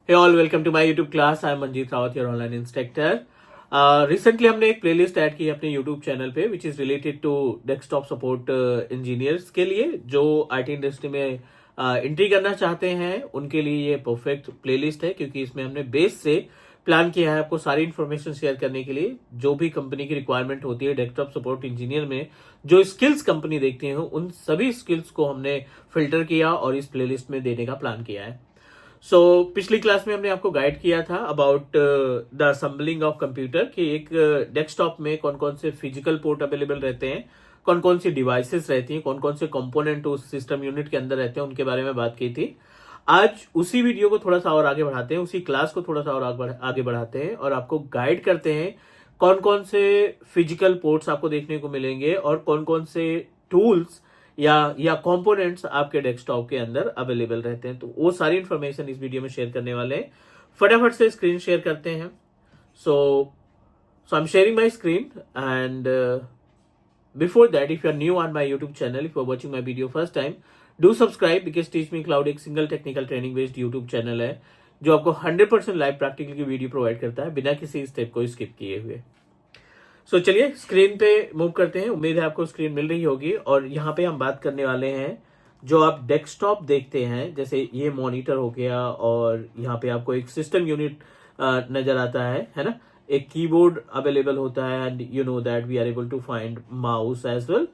Hey all, welcome to my YouTube class. I am Manjeet Rawat, your online instructor. Recently हमने एक playlist add की है अपने YouTube channel पे which is related to desktop support engineers के लिए जो आईटी इंडस्ट्री में एंट्री करना चाहते हैं उनके लिए ये परफेक्ट प्लेलिस्ट है, क्योंकि इसमें हमने बेस से प्लान किया है आपको सारी इन्फॉर्मेशन शेयर करने के लिए। जो भी कंपनी की रिक्वायरमेंट होती है डेस्कटॉप सपोर्ट इंजीनियर में, जो स्किल्स कंपनी देखती है, उन सभी स्किल्स को हमने फिल्टर किया और इस प्लेलिस्ट में देने का प्लान किया है। पिछली क्लास में हमने आपको गाइड किया था about the assembling of computer कि एक डेस्कटॉप में कौन कौन से फिजिकल पोर्ट अवेलेबल रहते हैं, कौन कौन सी डिवाइसेस रहती हैं, कौन कौन से कंपोनेंट उस सिस्टम यूनिट के अंदर रहते हैं, उनके बारे में बात की थी। आज उसी वीडियो को थोड़ा सा और आगे बढ़ाते हैं, उसी क्लास को थोड़ा सा और आगे बढ़ाते हैं और आपको गाइड करते हैं कौन कौन से फिजिकल पोर्ट्स आपको देखने को मिलेंगे और कौन कौन से टूल्स या कंपोनेंट्स आपके डेस्कटॉप के अंदर अवेलेबल रहते हैं। तो वो सारी इंफॉर्मेशन इस वीडियो में शेयर करने वाले हैं। फटाफट से स्क्रीन शेयर करते हैं। So I am sharing my screen and before that, if you are new on my YouTube channel, if you are watching my video first time, do subscribe because Teach Me Cloud एक single technical training based YouTube channel है जो आपको 100% live practical की video provide करता है बिना किसी step को स्किप किए हुए। चलिए स्क्रीन पे मूव करते हैं। उम्मीद है आपको स्क्रीन मिल रही होगी और यहाँ पे हम बात करने वाले हैं जो आप डेस्कटॉप देखते हैं, जैसे ये मॉनिटर हो गया और यहाँ पे आपको एक सिस्टम यूनिट नजर आता है ना। एक कीबोर्ड अवेलेबल होता है and you know that we are able to find mouse as well.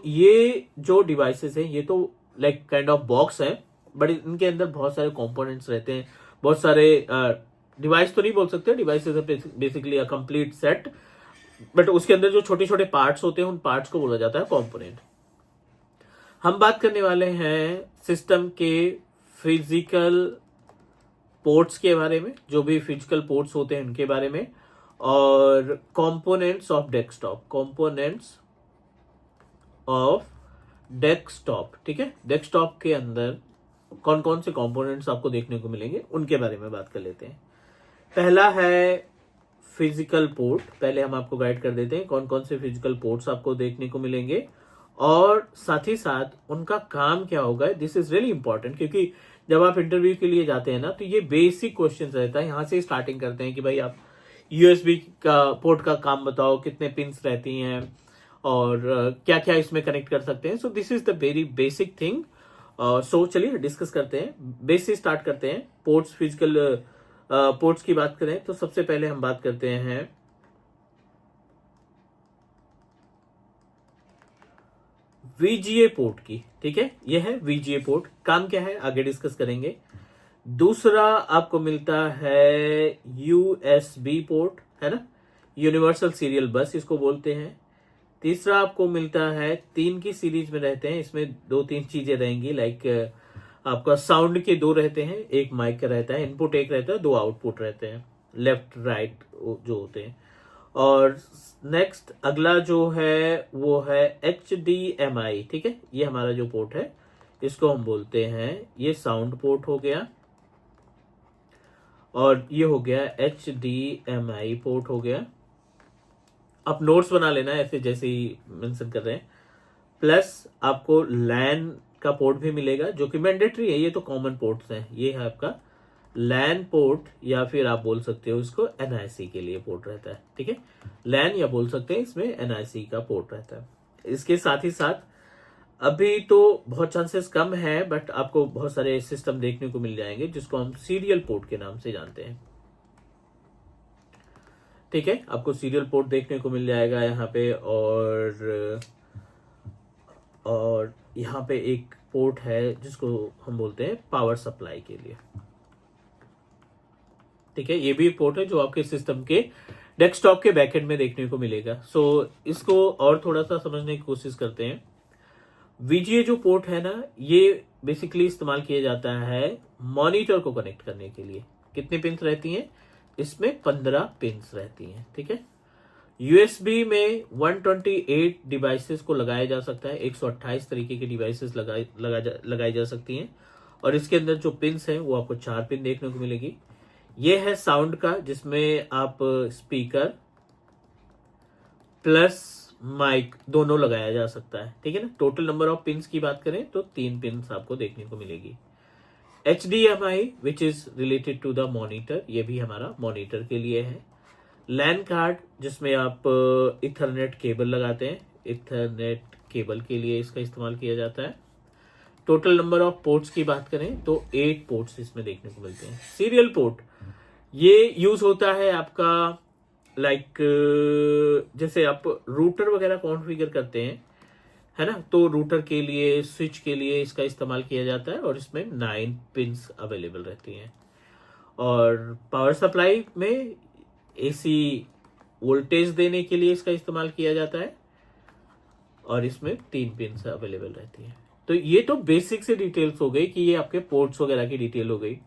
ये जो डिवाइसेस हैं ये तो लाइक काइंड ऑफ बॉक्स है, बट इनके अंदर बहुत सारे कंपोनेंट्स रहते हैं, बहुत सारे डिवाइस तो नहीं बोल सकते, devices basically a complete set, but उसके अंदर जो छोटे छोटे पार्ट्स होते हैं उन पार्ट्स को बोला जाता है कंपोनेंट। हम बात करने वाले हैं सिस्टम के फिजिकल पोर्ट्स के बारे में, जो भी फिजिकल पोर्ट्स होते हैं उनके बारे में, और components of desktop, components of desktop. ठीक है, डेस्कटॉप के अंदर कौन कौन से कंपोनेंट्स आपको देखने को मिलेंगे उनके बारे में बात कर लेते हैं। पहला है फिजिकल पोर्ट। पहले हम आपको गाइड कर देते हैं कौन कौन से फिजिकल पोर्ट्स आपको देखने को मिलेंगे और साथ ही साथ उनका काम क्या होगा। दिस इज रियली इंपॉर्टेंट, क्योंकि जब आप इंटरव्यू के लिए जाते हैं ना तो ये बेसिक क्वेश्चन रहता है। यहां से स्टार्टिंग करते हैं कि भाई आप यूएसबी का पोर्ट का काम बताओ, कितने पिंस रहती हैं और क्या क्या इसमें कनेक्ट कर सकते हैं। This is the very basic thing. चलिए डिस्कस करते हैं, बेस से स्टार्ट करते हैं। पोर्ट्स, फिजिकल पोर्ट्स की बात करें तो सबसे पहले हम बात करते हैं वीजीए पोर्ट की। ठीक है, यह है वीजीए पोर्ट। काम क्या है आगे डिस्कस करेंगे। दूसरा आपको मिलता है यूएसबी पोर्ट, है ना, यूनिवर्सल सीरियल बस इसको बोलते हैं। तीसरा आपको मिलता है, 3 की सीरीज में रहते हैं, इसमें 2-3 चीजें रहेंगी, लाइक आपका साउंड के 2 रहते हैं, एक माइक का रहता है, इनपुट एक रहता है, 2 आउटपुट रहते हैं, लेफ्ट राइट जो होते हैं। और नेक्स्ट अगला जो है वो है HDMI। ठीक है, ये हमारा जो पोर्ट है इसको हम बोलते हैं, ये साउंड पोर्ट हो गया और ये हो गया HDMI पोर्ट हो गया। आप नोट्स बना लेना ऐसे जैसे ही मेंशन कर रहे हैं। प्लस आपको लैन का पोर्ट भी मिलेगा जो कि मैंडेटरी है, ये तो कॉमन पोर्ट्स हैं। ये है आपका लैन पोर्ट या फिर आप बोल सकते हो इसको एनआईसी के लिए पोर्ट रहता है। ठीक है, लैन या बोल सकते हैं इसमें एनआईसी का पोर्ट रहता है। इसके साथ ही साथ अभी तो बहुत चांसेस कम है, बट आपको बहुत सारे सिस्टम देखने को मिल जाएंगे जिसको हम सीरियल पोर्ट के नाम से जानते हैं। ठीक है, आपको सीरियल पोर्ट देखने को मिल जाएगा यहाँ पे, और यहाँ पे एक पोर्ट है जिसको हम बोलते हैं पावर सप्लाई के लिए। ठीक है, ये भी एक पोर्ट है जो आपके सिस्टम के डेस्कटॉप के बैकएंड में देखने को मिलेगा। इसको और थोड़ा सा समझने की कोशिश करते हैं। वीजीए जो पोर्ट है ना, ये बेसिकली इस्तेमाल किया जाता है मॉनिटर को कनेक्ट करने के लिए। कितनी पिंस रहती हैं इसमें? 15 पिंस रहती हैं। ठीक है, यूएसबी में 128 डिवाइसेस को लगाया जा सकता है, 128 तरीके के डिवाइसेस लगाई जा सकती हैं। और इसके अंदर जो पिंस हैं वो आपको 4 पिन देखने को मिलेगी। ये है साउंड का, जिसमें आप स्पीकर प्लस माइक दोनों लगाया जा सकता है। ठीक है ना, टोटल नंबर ऑफ पिंस की बात करें तो 3 पिंस आपको देखने को मिलेगी। HDMI which is related to the monitor, ये भी हमारा मॉनिटर के लिए है। लैन कार्ड जिसमें आप इथरनेट केबल लगाते हैं, इथरनेट केबल के लिए इसका इस्तेमाल किया जाता है। टोटल नंबर ऑफ पोर्ट्स की बात करें तो 8 पोर्ट्स इसमें देखने को मिलते हैं। सीरियल पोर्ट ये यूज होता है आपका लाइक जैसे आप रूटर वगैरह कॉन्फ़िगर करते हैं, है ना, तो रूटर के लिए, स्विच के लिए इसका इस्तेमाल किया जाता है और इसमें 9 पिंस अवेलेबल रहती हैं। और पावर सप्लाई में एसी वोल्टेज देने के लिए इसका इस्तेमाल किया जाता है और इसमें 3 पिंस अवेलेबल रहती हैं। तो ये तो बेसिक से डिटेल्स हो गई कि ये आपके पोर्ट्स वगैरह की डिटेल हो गई।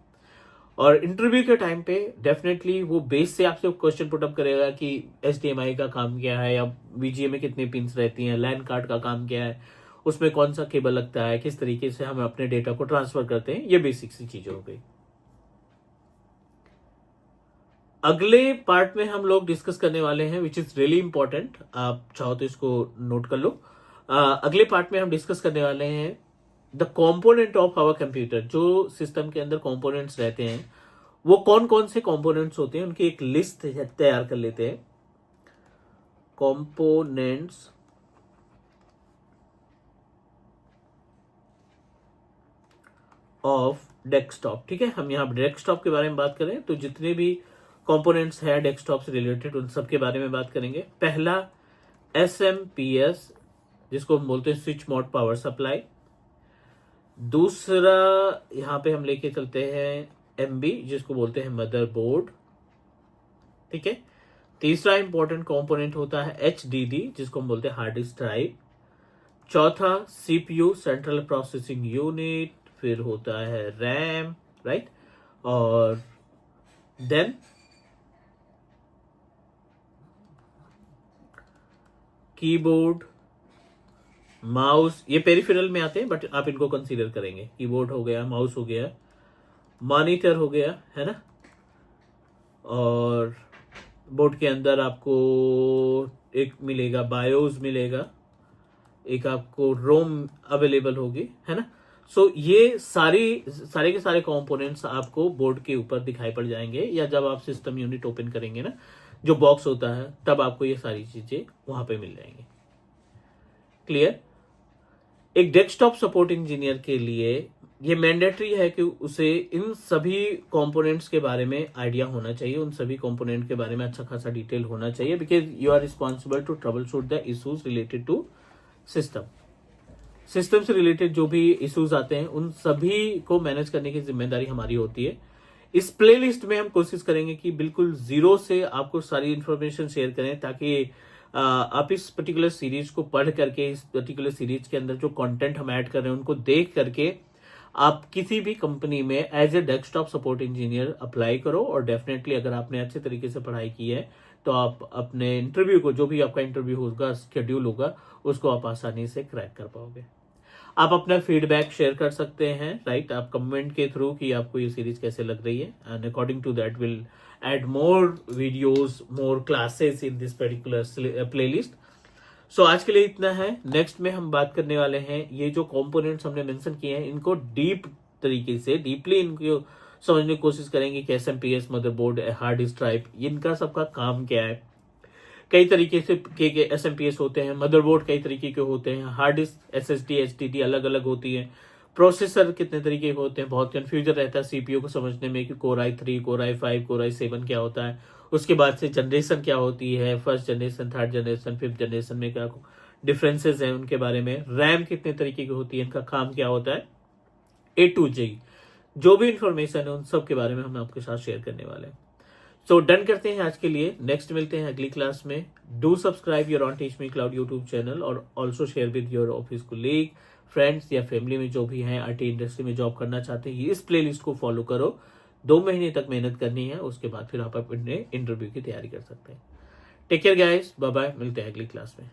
और इंटरव्यू के टाइम पे डेफिनेटली वो बेस से आपसे क्वेश्चन पुटअप करेगा कि HDMI का काम क्या है, या VGA में कितने पिंस रहती हैं, लैन कार्ड का काम क्या है, उसमें कौन सा केबल लगता है, किस तरीके से हम अपने डेटा को ट्रांसफर करते हैं, ये बेसिक सी चीजें हो गई। अगले पार्ट में हम लोग डिस्कस करने वाले हैं विच इज रियली इंपॉर्टेंट, आप चाहो तो इसको नोट कर लो। अगले पार्ट में हम डिस्कस करने वाले हैं the component of our computer. जो सिस्टम के अंदर कॉम्पोनेंट्स रहते हैं वो कौन कौन से कॉम्पोनेंट्स होते हैं, उनकी एक लिस्ट तैयार कर लेते हैं। कॉम्पोनेंट्स ऑफ डेस्कटॉप, ठीक है। हम यहाँ डेस्कटॉप के बारे में बात करें तो जितने भी कंपोनेंट्स है डेस्कटॉप से रिलेटेड उन सब के बारे में बात करेंगे। पहला SMPS जिसको हम बोलते हैं स्विच मोड पावर सप्लाई। दूसरा यहाँ पे हम लेके चलते हैं MB जिसको बोलते हैं मदरबोर्ड, ठीक है। तीसरा इंपॉर्टेंट कंपोनेंट होता है HDD जिसको हम बोलते हैं हार्ड डिस्क ड्राइव। चौथा CPU सेंट्रल प्रोसेसिंग यूनिट, फिर होता है RAM, राइट। और देन कीबोर्ड, माउस, ये पेरिफेरल में आते हैं बट आप इनको कंसीडर करेंगे। कीबोर्ड हो गया, माउस हो गया, मॉनिटर हो गया, है ना। और बोर्ड के अंदर आपको एक मिलेगा बायोस मिलेगा, एक आपको रोम अवेलेबल होगी, है ना। सो ये सारे के सारे कंपोनेंट्स आपको बोर्ड के ऊपर दिखाई पड़ जाएंगे, या जब आप सिस्टम यूनिट ओपन करेंगे ना, जो बॉक्स होता है, तब आपको ये सारी चीजें वहां पे मिल जाएंगी। क्लियर। एक डेस्कटॉप सपोर्ट इंजीनियर के लिए ये मैंडेटरी है कि उसे इन सभी कंपोनेंट्स के बारे में आइडिया होना चाहिए, उन सभी कंपोनेंट के बारे में अच्छा खासा डिटेल होना चाहिए, because you are responsible to troubleshoot the issues related to system से रिलेटेड जो भी इश्यूज आते हैं उन सभी को मैनेज करने की जिम्मेदारी हमारी होती है। इस प्लेलिस्ट में हम कोशिश करेंगे कि बिल्कुल जीरो से आपको सारी इंफॉर्मेशन शेयर करें, ताकि आप इस पर्टिकुलर सीरीज को पढ़ करके, इस पर्टिकुलर सीरीज के अंदर जो कंटेंट हम ऐड कर रहे हैं उनको देख करके आप किसी भी कंपनी में as a desktop support engineer apply करो। और डेफिनेटली अगर आपने अच्छे तरीके से पढ़ाई की है तो आप अपने इंटरव्यू को, जो भी आपका इंटरव्यू होगा, शेड्यूल होगा, उसको आप आसानी से क्रैक कर पाओगे। आप अपना फीडबैक शेयर कर सकते हैं, राइट, आप कमेंट के थ्रू कि आपको ये सीरीज कैसे लग रही है, and according to that will add more videos, more classes in this particular playlist. So आज के लिए इतना है। नेक्स्ट में हम बात करने वाले हैं ये जो कंपोनेंट्स हमने मेंशन किए हैं इनको डीप तरीके से, डीपली इनको समझने की कोशिश करेंगे कि SMPS, motherboard, hard disk drive, इनका सबका काम क्या है। कई तरीके से के SMPS होते हैं, मदरबोर्ड कई तरीके के होते हैं, हार्ड डिस्क SSD HDD अलग अलग होती है, प्रोसेसर कितने तरीके के होते हैं, बहुत कंफ्यूजन रहता है CPU को समझने में कि core i3, core i5, core i7 क्या होता है। उसके बाद से जनरेशन क्या होती है, first generation, third generation, fifth generation में क्या डिफरेंसेस हैं उनके बारे में, रैम कितने तरीके की होती है, इनका काम क्या होता है, A to Z जो भी इंफॉर्मेशन है उन सब के बारे में हम आपके साथ शेयर करने वाले हैं। सो डन करते हैं आज के लिए, नेक्स्ट मिलते हैं अगली क्लास में। Do subscribe your on teach me cloud YouTube channel और also share with your office colleague, friends या फैमिली में जो भी हैं IT इंडस्ट्री में जॉब करना चाहते हैं। इस प्लेलिस्ट को फॉलो करो, 2 महीने तक मेहनत करनी है, उसके बाद फिर आप अपने इंटरव्यू की तैयारी कर सकते हैं। Take care guys, bye bye, मिलते हैं अगली क्लास में।